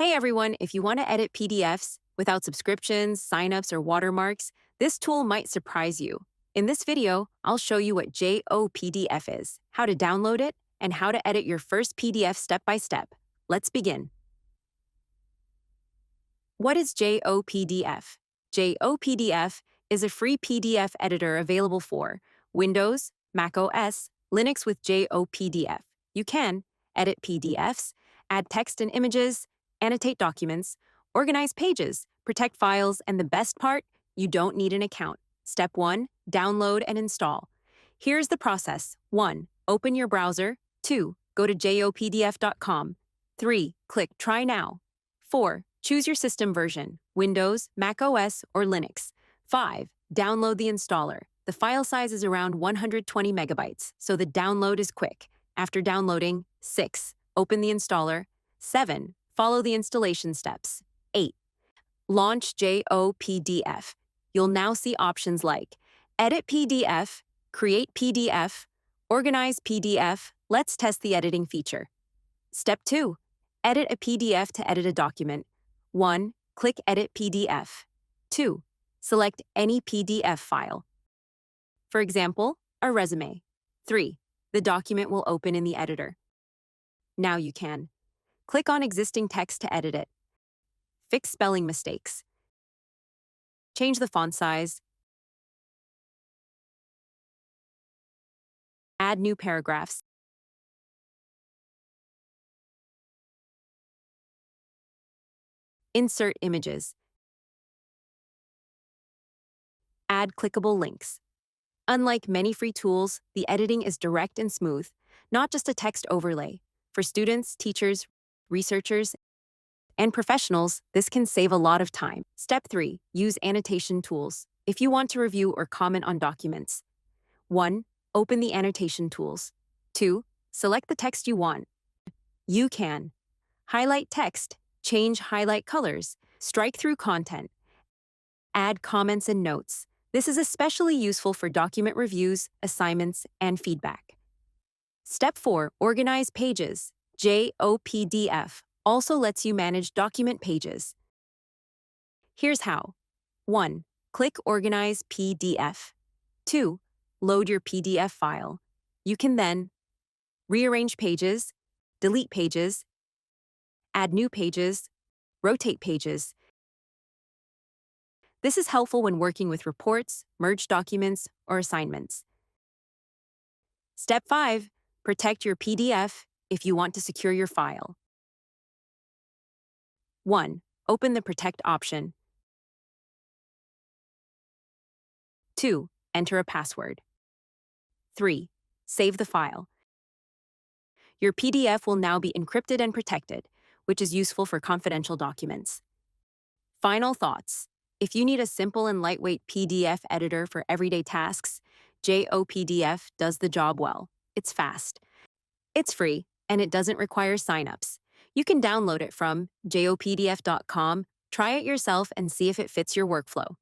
Hey everyone, if you want to edit PDFs without subscriptions, signups, or watermarks, this tool might surprise you. In this video, I'll show you what JoPDF is, how to download it, and how to edit your first PDF step by step. Let's begin. What is JoPDF? JoPDF is a free PDF editor available for Windows, Mac OS, Linux with JoPDF. You can edit PDFs, add text and images, annotate documents, organize pages, protect files, and the best part, you don't need an account. Step 1. Download and install. Here's the process. 1. Open your browser. 2. Go to jopdf.com. 3. Click Try Now. 4. Choose your system version, Windows, Mac OS, or Linux. 5. Download the installer. The file size is around 120 megabytes, so the download is quick. After downloading, 6. Open the installer. 7. Follow the installation steps. 8. Launch JoPDF. You'll now see options like Edit PDF, Create PDF, Organize PDF. Let's test the editing feature. Step 2. Edit a PDF to edit a document. 1. Click Edit PDF. 2. Select any PDF file. For example, a resume. 3. The document will open in the editor. Now you can. Click on existing text to edit it. Fix spelling mistakes. Change the font size. Add new paragraphs. Insert images. Add clickable links. Unlike many free tools, the editing is direct and smooth, not just a text overlay. For students, teachers, researchers, and professionals, this can save a lot of time. Step 3. Use annotation tools. If you want to review or comment on documents. 1. Open the annotation tools. 2. Select the text you want. You can highlight text, change highlight colors, strike through content, add comments and notes. This is especially useful for document reviews, assignments, and feedback. Step 4. Organize pages. JoPDF also lets you manage document pages. Here's how. 1. Click Organize PDF. 2. Load your PDF file. You can then rearrange pages, delete pages, add new pages, rotate pages. This is helpful when working with reports, merged documents, or assignments. Step 5. Protect your PDF if you want to secure your file. 1. Open the Protect option. 2. Enter a password. 3. Save the file. Your PDF will now be encrypted and protected, which is useful for confidential documents. Final thoughts. If you need a simple and lightweight PDF editor for everyday tasks, JoPDF does the job well. It's fast. It's free, and it doesn't require signups. You can download it from jopdf.com, try it yourself, and see if it fits your workflow.